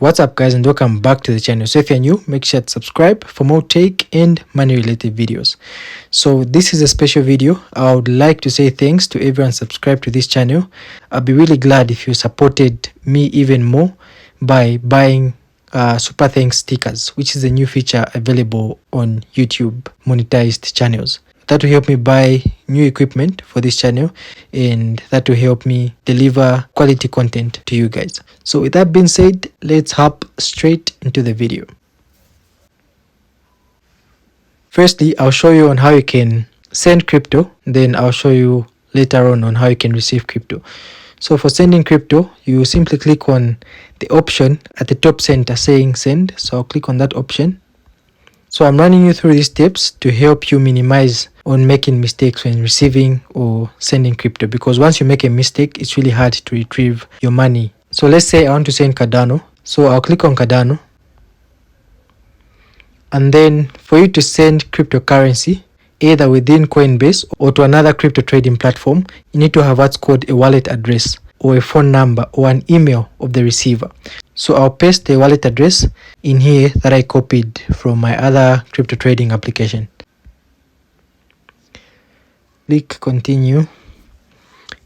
What's up guys, and welcome back to the channel. So if you're new, make sure to subscribe for more tech and money related videos. So this is a special video. I would like to say thanks to everyone subscribed to this channel. I'll be really glad if you supported me even more by buying super thanks stickers, which is a new feature available on YouTube monetized channels. That will help me buy new equipment for this channel, and that will help me deliver quality content to you guys. So with that being said, let's hop straight into the video. Firstly, I'll show you on how you can send crypto, then I'll show you later on how you can receive crypto. So for sending crypto, you simply click on the option at the top center saying send. So I'll click on that option. So I'm running you through these steps to help you minimize on making mistakes when receiving or sending crypto, because once you make a mistake, it's really hard to retrieve your money. So let's say I want to send Cardano. So I'll click on Cardano. And then for you to send cryptocurrency, either within Coinbase or to another crypto trading platform, you need to have what's called a wallet address or a phone number or an email of the receiver. So I'll paste the wallet address in here that I copied from my other crypto trading application. Click continue.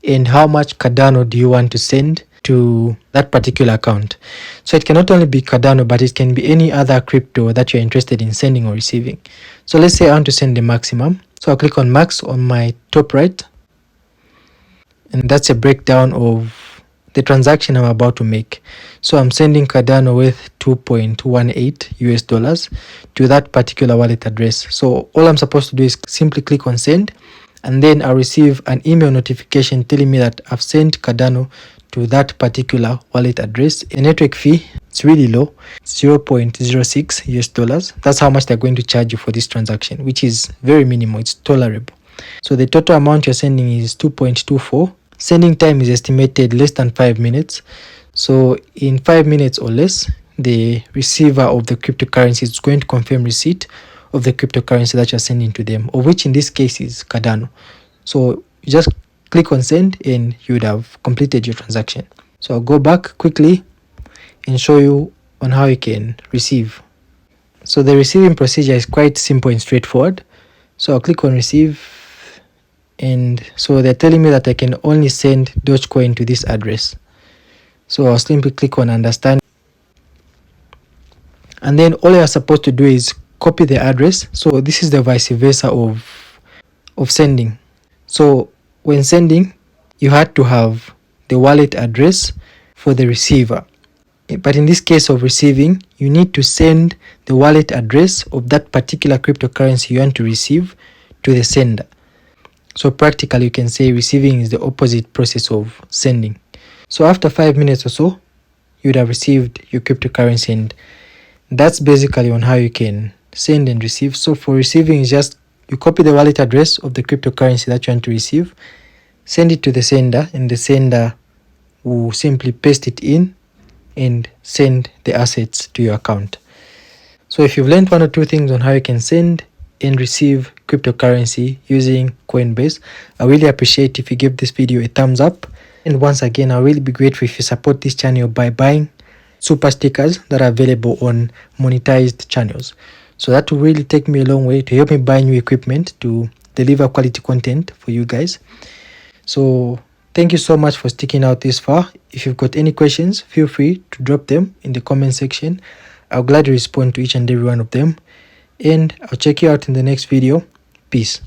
And how much Cardano do you want to send to that particular account? So it can not only be Cardano, but it can be any other crypto that you're interested in sending or receiving. So let's say I want to send the maximum. So I'll click on max on my top right. And that's a breakdown of the transaction I'm about to make. So I'm sending Cardano with $2.18 US to that particular wallet address. So all I'm supposed to do is simply click on send, and then I'll receive an email notification telling me that I've sent Cardano to that particular wallet address. The network fee, it's really low, $0.06 US. That's how much they're going to charge you for this transaction, which is very minimal. It's tolerable. So the total amount you're sending is 2.24. Sending time is estimated less than 5 minutes. So in 5 minutes or less, the receiver of the cryptocurrency is going to confirm receipt of the cryptocurrency that you're sending to them, of which in this case is Cardano. So you just click on send and you would have completed your transaction. So I'll go back quickly and show you on how you can receive. So the receiving procedure is quite simple and straightforward. So I'll click on receive. And so they're telling me that I can only send Dogecoin to this address. So I'll simply click on understand. And then all you're supposed to do is copy the address. So this is the vice versa of sending. So when sending, you had to have the wallet address for the receiver. But in this case of receiving, you need to send the wallet address of that particular cryptocurrency you want to receive to the sender. So practically you can say receiving is the opposite process of sending. So after 5 minutes or so, you would have received your cryptocurrency, and that's basically on how you can send and receive. So for receiving is just you copy the wallet address of the cryptocurrency that you want to receive, send it to the sender, and the sender will simply paste it in and send the assets to your account. So if you've learned one or two things on how you can send and receive cryptocurrency using Coinbase, I really appreciate if you give this video a thumbs up. And once again, I'll really be grateful if you support this channel by buying super stickers that are available on monetized channels. So that will really take me a long way to help me buy new equipment to deliver quality content for you guys. So thank you so much for sticking out this far. If you've got any questions, feel free to drop them in the comment section. I'll gladly respond to each and every one of them. And I'll check you out in the next video. Peace.